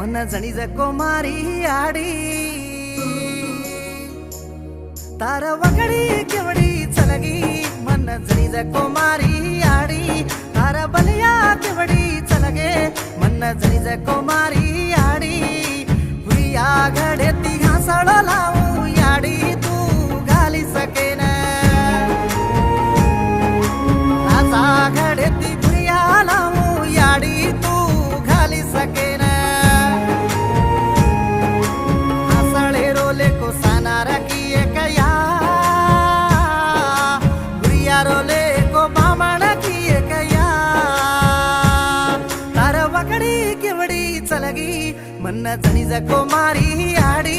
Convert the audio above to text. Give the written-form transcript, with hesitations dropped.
मन जणी जको मारी आडी तार वगडी केवडी चलगी मन जणी जको मारी आडी तार बलिया केवडी चलगे मन जणी जको मारी आडी हुया घडे ती घासळ लावू याडी तू घाली सकेन आजा घडे ती भुया लावू याडी तू घाली सकेन हसळे रोले को सानार की एकया भुया रोले को बामण की एकया तार वगडी केवडी चलगी मन जणी जको मारी आडी